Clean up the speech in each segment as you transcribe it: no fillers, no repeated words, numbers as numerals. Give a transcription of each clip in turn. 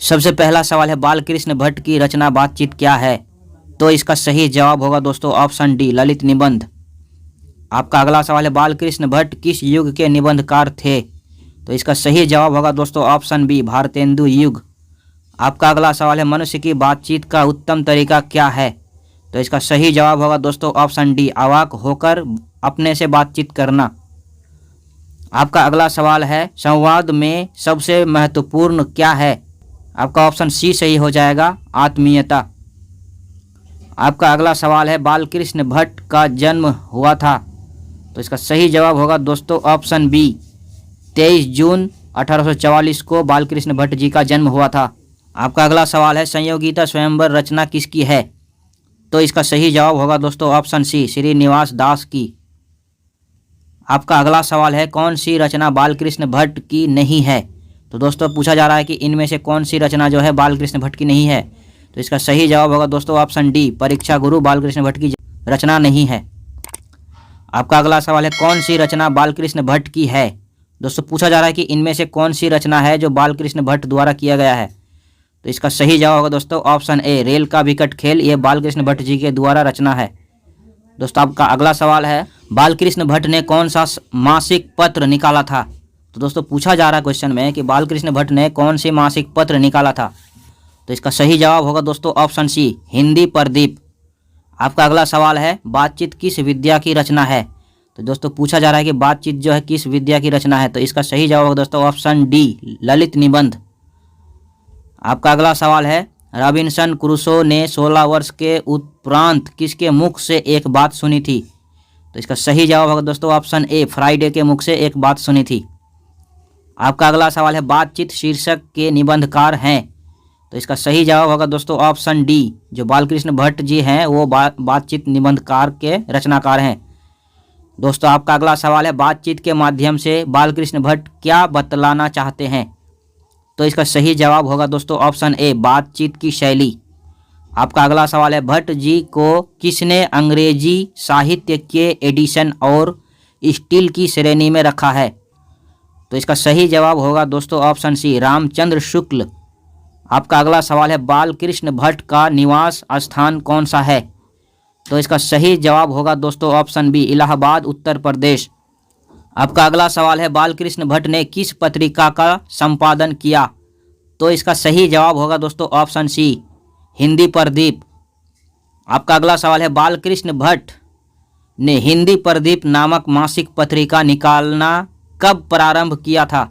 सबसे पहला सवाल है बालकृष्ण भट्ट की रचना बातचीत क्या है? तो इसका सही जवाब होगा दोस्तों ऑप्शन डी ललित निबंध। आपका अगला सवाल है बालकृष्ण भट्ट किस युग के निबंधकार थे? तो इसका सही जवाब होगा दोस्तों ऑप्शन बी भारतेंदु युग। आपका अगला सवाल है मनुष्य की बातचीत का उत्तम तरीका क्या है? तो इसका सही जवाब होगा दोस्तों ऑप्शन डी अवाक होकर अपने से बातचीत करना। आपका अगला सवाल है संवाद में सबसे महत्वपूर्ण क्या है? आपका ऑप्शन सी सही हो जाएगा आत्मीयता। आपका अगला सवाल है बालकृष्ण भट्ट का जन्म हुआ था? तो इसका सही जवाब होगा दोस्तों ऑप्शन बी 23 जून 1844 को बालकृष्ण भट्ट जी का जन्म हुआ था। आपका अगला सवाल है संयोगिता स्वयंवर रचना किसकी है? तो इसका सही जवाब होगा दोस्तों ऑप्शन सी श्रीनिवास दास की। आपका अगला सवाल है कौन सी रचना बालकृष्ण भट्ट की नहीं है? तो दोस्तों पूछा जा रहा है कि इनमें से कौन सी रचना जो है बालकृष्ण भट्ट की नहीं है। तो इसका सही जवाब होगा दोस्तों ऑप्शन डी परीक्षा गुरु बालकृष्ण भट्ट की रचना नहीं है। आपका अगला सवाल है कौन सी रचना बालकृष्ण भट्ट की है? दोस्तों पूछा जा रहा है कि इनमें से कौन सी रचना है जो बालकृष्ण भट्ट द्वारा किया गया है। तो इसका सही जवाब होगा दोस्तों ऑप्शन ए रेल का विकट खेल, ये बालकृष्ण भट्ट जी के द्वारा रचना है। दोस्तों आपका अगला सवाल है बालकृष्ण भट्ट ने कौन सा मासिक पत्र निकाला था? तो दोस्तों पूछा जा रहा है क्वेश्चन में कि बालकृष्ण भट्ट ने कौन से मासिक पत्र निकाला था। तो इसका सही जवाब होगा दोस्तों ऑप्शन सी हिंदी प्रदीप। आपका अगला सवाल है बातचीत किस विद्या की रचना है? तो दोस्तों पूछा जा रहा है कि बातचीत जो है किस विद्या की रचना है। तो इसका सही जवाब होगा दोस्तों ऑप्शन डी ललित निबंध। आपका अगला सवाल है रॉबिन्सन क्रूसो ने 16 वर्ष के उपरांत किसके मुख से एक बात सुनी थी? तो इसका सही जवाब होगा दोस्तों ऑप्शन ए फ्राइडे के मुख से एक बात सुनी थी। आपका अगला सवाल है बातचीत शीर्षक के निबंधकार हैं? तो इसका सही जवाब होगा दोस्तों ऑप्शन डी जो बालकृष्ण भट्ट जी हैं वो बातचीत निबंधकार के रचनाकार हैं। दोस्तों आपका अगला सवाल है बातचीत के माध्यम से बालकृष्ण भट्ट क्या बतलाना चाहते हैं? तो इसका सही जवाब होगा दोस्तों ऑप्शन ए बातचीत की शैली। आपका अगला सवाल है भट्ट जी को किसने अंग्रेजी साहित्य के एडिशन और स्टील की श्रेणी में रखा है? तो इसका सही जवाब होगा दोस्तों ऑप्शन सी रामचंद्र शुक्ल। आपका अगला सवाल है बालकृष्ण भट्ट का निवास स्थान कौन सा है? तो इसका सही जवाब होगा दोस्तों ऑप्शन बी इलाहाबाद उत्तर प्रदेश। आपका अगला सवाल है बालकृष्ण भट्ट ने किस पत्रिका का संपादन किया? तो इसका सही जवाब होगा दोस्तों ऑप्शन सी हिंदी प्रदीप। आपका अगला सवाल है बालकृष्ण भट्ट ने हिंदी प्रदीप नामक मासिक पत्रिका निकालना कब प्रारंभ किया था?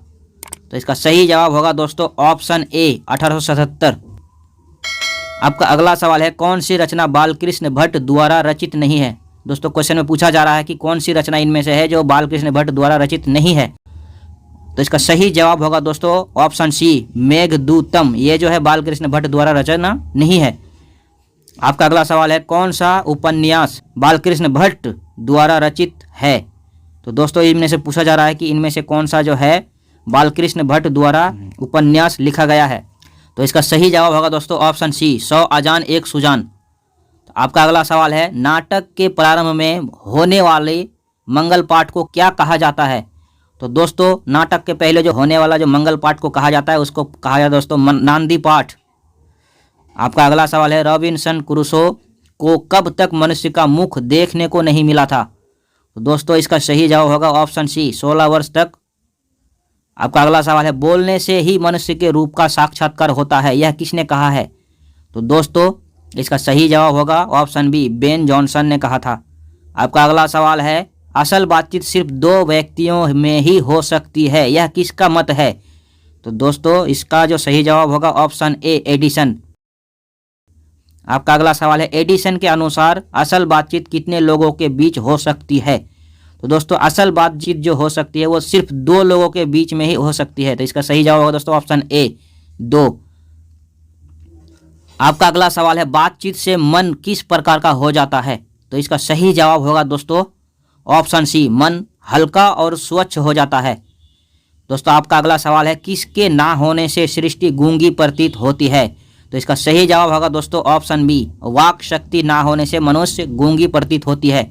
तो इसका सही जवाब होगा दोस्तों ऑप्शन ए 1877। आपका अगला सवाल है कौन सी रचना बालकृष्ण भट्ट द्वारा रचित नहीं है? दोस्तों क्वेश्चन में पूछा जा रहा है कि कौन सी रचना इनमें से है जो बालकृष्ण भट्ट द्वारा रचित नहीं है। तो इसका सही जवाब होगा दोस्तों ऑप्शन सी मेघदूतम, ये जो है बालकृष्ण भट्ट द्वारा रचना नहीं है। आपका अगला सवाल है कौन सा उपन्यास बालकृष्ण भट्ट द्वारा रचित है? तो दोस्तों इनमें से पूछा जा रहा है कि इनमें से कौन सा जो है बालकृष्ण भट्ट द्वारा उपन्यास लिखा गया है। तो इसका सही जवाब होगा दोस्तों ऑप्शन सी 100 अजान एक सुजान। तो आपका अगला सवाल है नाटक के प्रारंभ में होने वाले मंगल पाठ को क्या कहा जाता है? तो दोस्तों नाटक के पहले जो होने वाला जो मंगल पाठ को कहा जाता है उसको कहा जाता है दोस्तों नांदी पाठ। आपका अगला सवाल है रॉबिन्सन क्रूसो को कब तक मनुष्य का मुख देखने को नहीं मिला था? तो दोस्तों इसका सही जवाब होगा ऑप्शन सी 16 वर्ष तक। आपका अगला सवाल है बोलने से ही मनुष्य के रूप का साक्षात्कार होता है, यह किसने कहा है? तो दोस्तों इसका सही जवाब होगा ऑप्शन बी बेन जॉनसन ने कहा था। आपका अगला सवाल है असल बातचीत सिर्फ 2 व्यक्तियों में ही हो सकती है, यह किसका मत है? तो दोस्तों इसका जो सही जवाब होगा ऑप्शन ए एडिसन। आपका अगला सवाल है एडिसन के अनुसार असल बातचीत कितने लोगों के बीच हो सकती है? तो दोस्तों असल बातचीत जो हो सकती है वो सिर्फ 2 लोगों के बीच में ही हो सकती है। तो इसका सही जवाब होगा दोस्तों ऑप्शन ए 2। आपका अगला सवाल है बातचीत से मन किस प्रकार का हो जाता है? तो इसका सही जवाब होगा दोस्तों ऑप्शन सी मन हल्का और स्वच्छ हो जाता है। दोस्तों आपका अगला सवाल है किसके ना होने से सृष्टि गूंगी प्रतीत होती है? तो इसका सही जवाब होगा दोस्तों ऑप्शन बी वाक शक्ति ना होने से मनुष्य गूंगी प्रतीत होती है।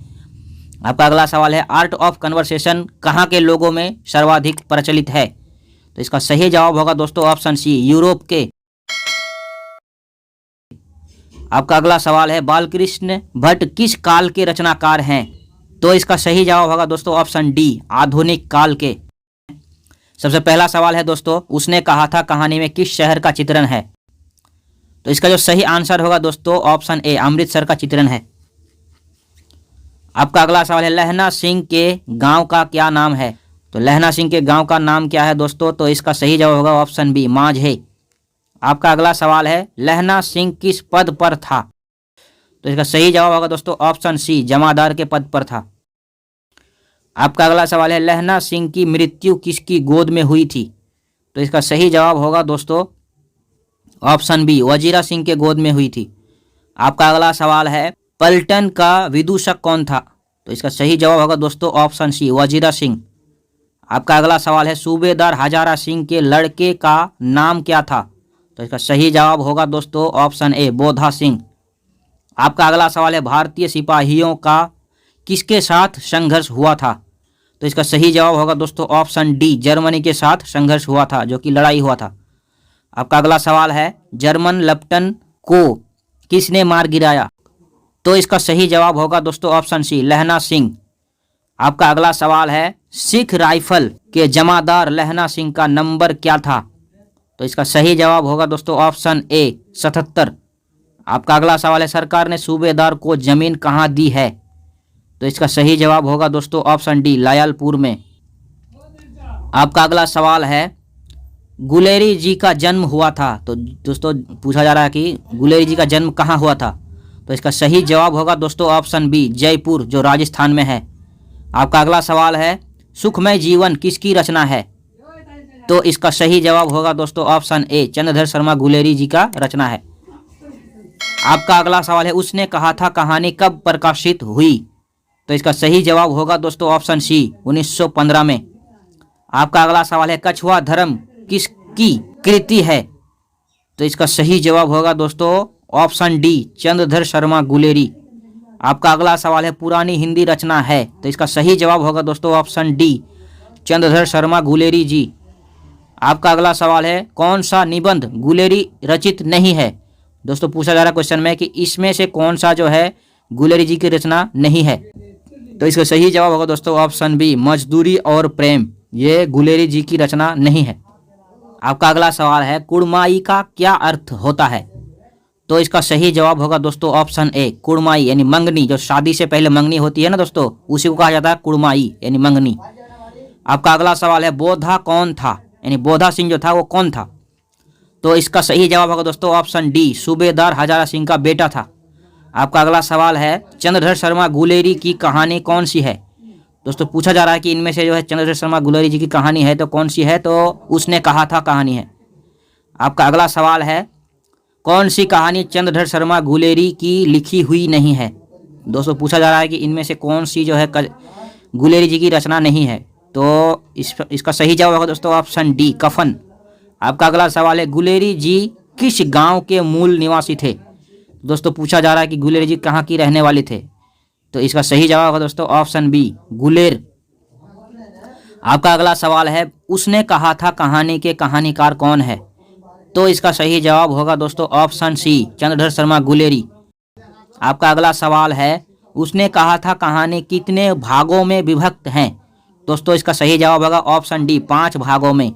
आपका अगला सवाल है आर्ट ऑफ कन्वर्सेशन कहाँ के लोगों में सर्वाधिक प्रचलित है? तो इसका सही जवाब होगा दोस्तों ऑप्शन सी यूरोप के। आपका अगला सवाल है बालकृष्ण भट्ट किस काल के रचनाकार हैं? तो इसका सही जवाब होगा दोस्तों ऑप्शन डी, आधुनिक काल के। सबसे पहला सवाल है दोस्तों, उसने कहा था कहानी में किस शहर का चित्रण है? तो इसका जो सही आंसर होगा दोस्तों ऑप्शन ए, अमृतसर का चित्रण है। आपका अगला सवाल है लहना सिंह के गांव का क्या नाम है? तो लहना सिंह के गांव का नाम क्या है दोस्तों? तो इसका सही जवाब होगा ऑप्शन बी, माझे। आपका अगला सवाल है लहना सिंह किस पद पर था? तो इसका सही जवाब होगा दोस्तों ऑप्शन सी, जमादार के पद पर था। आपका अगला सवाल है लहना सिंह की मृत्यु किसकी गोद में हुई थी? तो इसका सही जवाब होगा दोस्तों ऑप्शन बी, वजीरा सिंह के गोद में हुई थी। आपका अगला सवाल है पलटन का विदूषक कौन था? तो इसका सही जवाब होगा दोस्तों ऑप्शन सी, वजीरा सिंह। आपका अगला सवाल है सूबेदार हजारा सिंह के लड़के का नाम क्या था? तो इसका सही जवाब होगा दोस्तों ऑप्शन ए, बोधा सिंह। आपका अगला सवाल है भारतीय सिपाहियों का किसके साथ संघर्ष हुआ था? तो इसका सही जवाब होगा दोस्तों ऑप्शन डी, जर्मनी के साथ संघर्ष हुआ था, जो कि लड़ाई हुआ था। आपका अगला सवाल है जर्मन लेफ्टन को किसने मार गिराया? तो इसका सही जवाब होगा दोस्तों ऑप्शन सी, लहना सिंह। आपका अगला सवाल है सिख राइफल के जमादार लहना सिंह का नंबर क्या था? तो इसका सही जवाब होगा दोस्तों ऑप्शन ए, 77। आपका अगला सवाल है सरकार ने सूबेदार को जमीन कहाँ दी है? तो इसका सही जवाब होगा दोस्तों ऑप्शन डी, लायलपुर में। आपका अगला सवाल है गुलेरी जी का जन्म हुआ था। तो दोस्तों पूछा जा रहा है कि गुलेरी जी का जन्म कहाँ हुआ था? तो इसका सही जवाब होगा दोस्तों ऑप्शन बी, जयपुर, जो राजस्थान में है। आपका अगला सवाल है सुखमय जीवन किसकी रचना है? तो इसका सही जवाब होगा दोस्तों ऑप्शन ए, चंद्रधर शर्मा गुलेरी जी का रचना है। आपका अगला सवाल है उसने कहा था कहानी कब प्रकाशित हुई? तो इसका सही जवाब होगा दोस्तों ऑप्शन सी, 1915 में। आपका अगला सवाल है कछुआ धर्म किसकी कृति है? तो इसका सही जवाब होगा दोस्तों ऑप्शन डी, चंद्रधर शर्मा गुलेरी। आपका अगला सवाल है पुरानी हिंदी रचना है? तो इसका सही जवाब होगा दोस्तों ऑप्शन डी, चंद्रधर शर्मा गुलेरी जी। आपका अगला सवाल है कौन सा निबंध गुलेरी रचित नहीं है? दोस्तों पूछा जा रहा है क्वेश्चन में कि इसमें से कौन सा जो है गुलेरी जी की रचना नहीं है? तो इसका सही जवाब होगा दोस्तों ऑप्शन बी, मजदूरी और प्रेम, ये गुलेरी जी की रचना नहीं है। आपका अगला सवाल है कुड़माई का क्या अर्थ होता है? तो इसका सही जवाब होगा दोस्तों ऑप्शन ए, कुड़माई यानी मंगनी, जो शादी से पहले मंगनी होती है ना दोस्तों, उसी को कहा जाता है कुड़माई यानी मंगनी। आपका अगला सवाल है बोधा कौन था, यानी बोधा सिंह जो था वो कौन था? तो इसका सही जवाब होगा दोस्तों ऑप्शन डी, सूबेदार हजारा सिंह का बेटा था। आपका अगला सवाल है चंद्रधर शर्मा गुलेरी की कहानी कौन सी है? दोस्तों पूछा जा रहा है कि इनमें से जो है चंद्रधर शर्मा गुलेरी जी की कहानी है तो कौन सी है? तो उसने कहा था कहानी है। आपका अगला सवाल है कौन सी कहानी चंद्रधर शर्मा गुलेरी की लिखी हुई नहीं है? दोस्तों पूछा जा रहा है कि इनमें से कौन सी जो है गुलेरी जी की रचना नहीं है? तो इसका सही जवाब होगा दोस्तों ऑप्शन डी, कफन। आपका अगला सवाल है गुलेरी जी किस गांव के मूल निवासी थे? दोस्तों पूछा जा रहा है कि गुलेरी जी कहाँ की रहने वाले थे? तो इसका सही जवाब होगा दोस्तों ऑप्शन बी, गुलेर। आपका अगला सवाल है उसने कहा था कहानी के कहानीकार कौन है? तो इसका सही जवाब होगा दोस्तों ऑप्शन सी, चंद्रधर शर्मा गुलेरी। आपका अगला सवाल है उसने कहा था कहानी कितने भागों में विभक्त हैं? दोस्तों इसका सही जवाब होगा ऑप्शन डी, 5 भागों में।